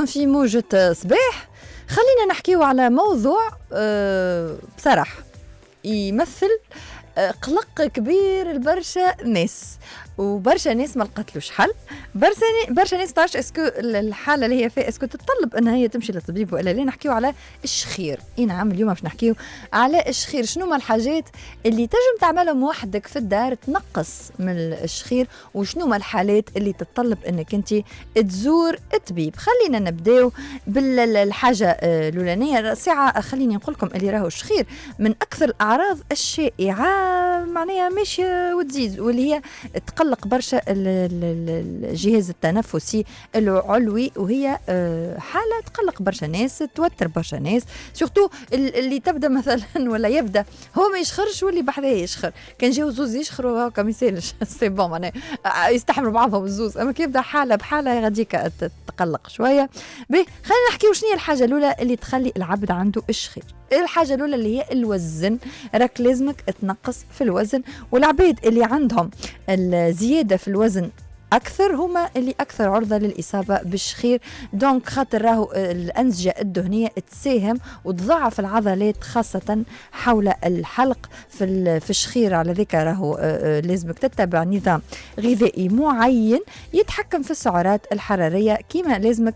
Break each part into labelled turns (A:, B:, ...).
A: في موجة صباح. خلينا نحكيو على موضوع بصراحة يمثل قلق كبير لبرشا ناس، وبرشا ناس ما لقاتلوش حل. برشا ناس تعرفش اسكو الحاله اللي هي فيها اسكو تتطلب انها هي تمشي للطبيب ولا لا. نحكيو على الشخير. اي نعم، اليوم باش نحكيو على الشخير. شنو ما الحاجات اللي تنجم تعملهم وحدك في الدار تنقص من الشخير، وشنو ما الحالات اللي تتطلب انك انت تزور الطبيب. خلينا نبداو بالحاجه الاولانيه ساعه. خليني نقول لكم اللي راهو الشخير من اكثر الاعراض الشائعه معناها ماشيه وتزيد، واللي هي تقلق برشا الجهاز التنفسي العلوي، وهي حالة تقلق برشا ناس، توتر برشا ناس. سورتو اللي تبدا مثلا ولا يبدا هو ما يشخرش واللي بحذاه يشخر. كان جاو زوز يشخروا هكا ما يسالش سي بون معناها يستحملوا بعضهم الزوز، اما كي يبدا حالة بحالة غاديك تقلق شوية. خلينا نحكيو شنو هي الحاجة الأولى اللي تخلي العبد عنده الشخير. الحاجة الأولى اللي هي الوزن. راك لازمك تنقص في الوزن، والعبيد اللي عندهم الزيادة في الوزن أكثر هما اللي أكثر عرضة للإصابة بالشخير. دونك خاطر راهو الأنسجة الدهنية تساهم وتضعف العضلات خاصة حول الحلق في الشخير. على ذلك راهو لازمك تتبع نظام غذائي معين يتحكم في السعرات الحرارية، كيما لازمك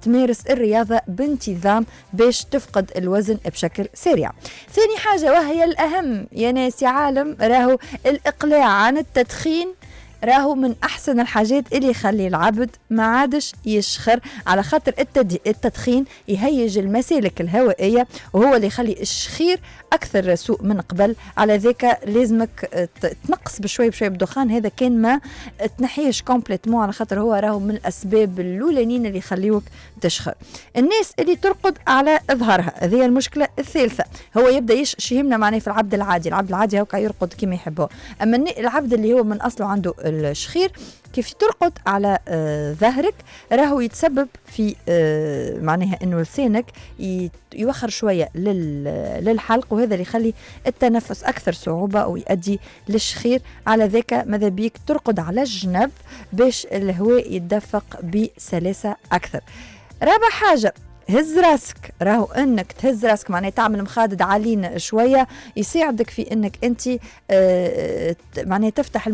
A: تمارس الرياضة بانتظام باش تفقد الوزن بشكل سريع. ثاني حاجة وهي الأهم يا ناس يا عالم، راهو الإقلاع عن التدخين. راهو من أحسن الحاجات اللي يخلي العبد ما عادش يشخر، على خاطر التدخين يهيج المسالك الهوائية، وهو اللي يخلي الشخير أكثر سوء من قبل. على ذلك لازمك تنقص بشوي بشوي بدخان، هذا كان ما تنحيش كومبليتمون، على خاطر هو راهو من الأسباب الأولانيين اللي يخليوك تشخر. الناس اللي ترقد على إظهارها، هذه المشكلة الثالثة. هو يبدأ يهمنا معناه في العبد العادي. العبد العادي هو يرقد كما يحبه، أما العبد اللي هو من أصله عنده الشخير كيف ترقد على ظهرك راهو يتسبب في معناها انه لسانك يوخر شويه للحلق، وهذا اللي يخلي التنفس اكثر صعوبه ويؤدي للشخير. على ذاك ماذا بيك ترقد على الجنب باش الهواء يتدفق بسلاسه اكثر. رابع حاجه هز راسك. راهو انك تهز راسك معناها تعمل مخادد عالين شويه يساعدك في انك انت معناها تفتح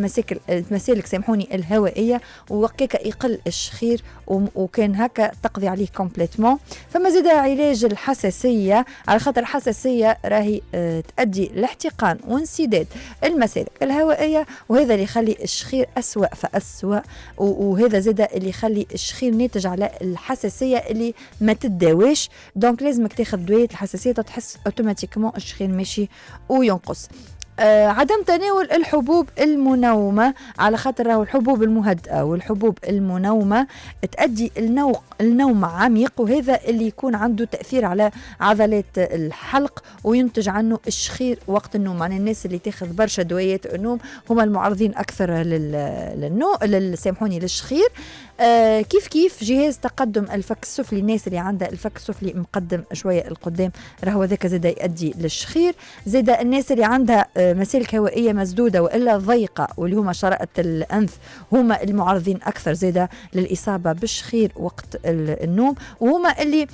A: المسالك سامحوني الهوائيه، وهكاك يقل الشخير وكان هكا تقضي عليه كومبليتمون. فما زاد علاج الحساسيه، على خاطر الحساسيه راهي تؤدي لاحتقان وانسداد المسالك الهوائيه، وهذا اللي يخلي الشخير اسوأ فاسوأ، وهذا زاد اللي يخلي الشخير ناتج على الحساسيه اللي ما تداويش. دونك لازمك تاخذ دواء الحساسيه تحس اوتوماتيكمون الشخير ماشي وينقص. عدم تناول الحبوب المنومة، على خاطر راهو الحبوب المهدئة والحبوب المنومة تؤدي النوم عميق، وهذا اللي يكون عنده تأثير على عضلات الحلق وينتج عنه الشخير وقت النوم. يعني الناس اللي تاخذ برشا دويات النوم هما المعرضين أكثر سامحوني للشخير. كيف جهاز تقدم الفك السفلي، الناس اللي عندها الفك السفلي مقدم شوية القدام راهو ذاك زاد يؤدي للشخير. زاد الناس اللي عندها مسالك هوائية مسدودة وإلا ضيقة واللي هما شرائط الأنف هما المعرضين أكثر زاد للإصابة بالشخير وقت النوم. وهما اللي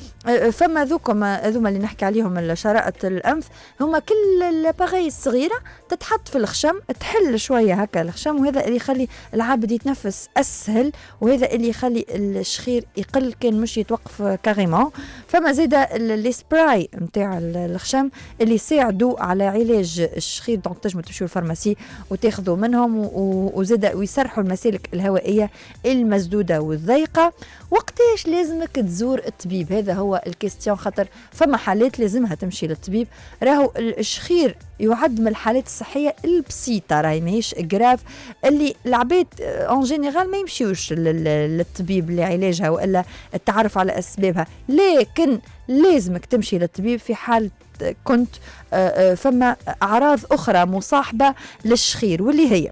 A: فما ذوما اللي نحكي عليهم شرائط الأنف هما كل الباغي الصغيرة تتحط في الخشم تحل شوية هكا الخشم، وهذا اللي يخلي العبد يتنفس أسهل، وهذا اللي يخلي الشخير يقل كان مش يتوقف كاريمون. فما زاد السبراي نتاع الخشم اللي يساعدوا على علاج الشخير. دونك تنجموا تمشيو الفارماسي وتاخذوا منهم، وزاد ويسرحوا المسالك الهوائيه المسدوده والضيقه. وقتاش لازمك تزور الطبيب؟ هذا هو الكيستيون، خاطر فما حالات لازمها تمشي للطبيب. راهو الشخير يعد من الحالات الصحيه البسيطه، راهي ماهيش جراف اللي العباد اون جينيرال ما يمشيوش للطبيب لعلاجها والا التعرف على اسبابها، لكن لازمك تمشي للطبيب في حال كنت فما أعراض أخرى مصاحبة للشخير، واللي هي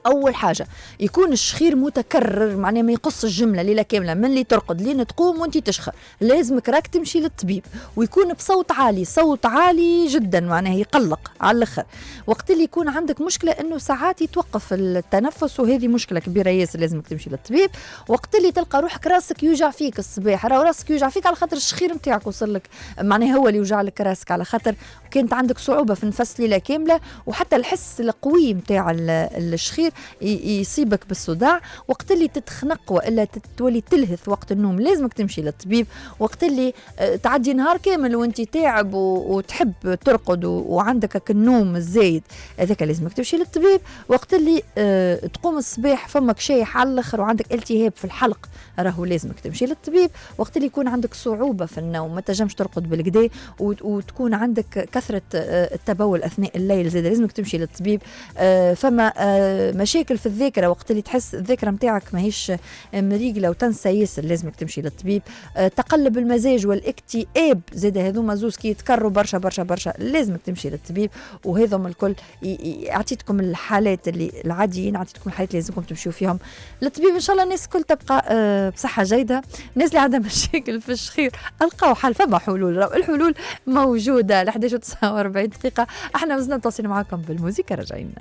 A: أول حاجة يكون الشخير متكرر، معناه ما يقص الجملة ليلة كاملة من اللي ترقد لين تقوم وانت تشخر، لازمك راك تمشي للطبيب، ويكون بصوت عالي، صوت عالي جدا معناه يقلق على الآخر. وقت اللي يكون عندك مشكلة انه ساعات يتوقف التنفس، وهذه مشكلة كبيرة ياسر لازمك تمشي للطبيب. وقت اللي تلقى روحك راسك يوجع فيك الصباح، راهو راسك يوجع فيك على خاطر الشخير نتاعك وصل لك، معناه هو اللي يوجع لك راسك على خاطر كانت عندك صعوبة في النفس ليلة كاملة، وحتى الحس القوي نتاع الشخير يصيبك بالصداع. وقت اللي تتخنق والا تولي تلهث وقت النوم لازمك تمشي للطبيب. وقت اللي تعدي نهار كامل وانت تعب وتحب ترقد وعندك النوم الزايد، هذاك لازمك تمشي للطبيب. وقت اللي تقوم الصباح فمك شايح على الاخر وعندك التهاب في الحلق، راهو لازمك تمشي للطبيب. وقت اللي يكون عندك صعوبة في النوم، ما تنجمش ترقد بالكدا وتكون عندك كثرة التبول أثناء الليل، زاد لازمك تمشي للطبيب. فما مشاكل في الذاكرة، وقت اللي تحس الذاكرة متاعك ماهيش مريقلة وتنسى ياسر لازمك تمشي للطبيب. تقلب المزاج والاكتئاب، زاد هذوما زوز كي يتكرروا برشا برشا برشا لازمك تمشي للطبيب. وهذم الكل أعطيتكم الحالات اللي العاديين، أعطيتكم الحالات اللي لازمكم تمشوا فيهم للطبيب. إن شاء الله الناس الكل تبقى بصحة جيدة. الناس اللي عندها مشاكل في الشخير القاو حل، فما حلول، الحلول موجودة. ل 11:49 دقيقة احنا مازلنا متواصلين معاكم بالموسيقى، راجعين.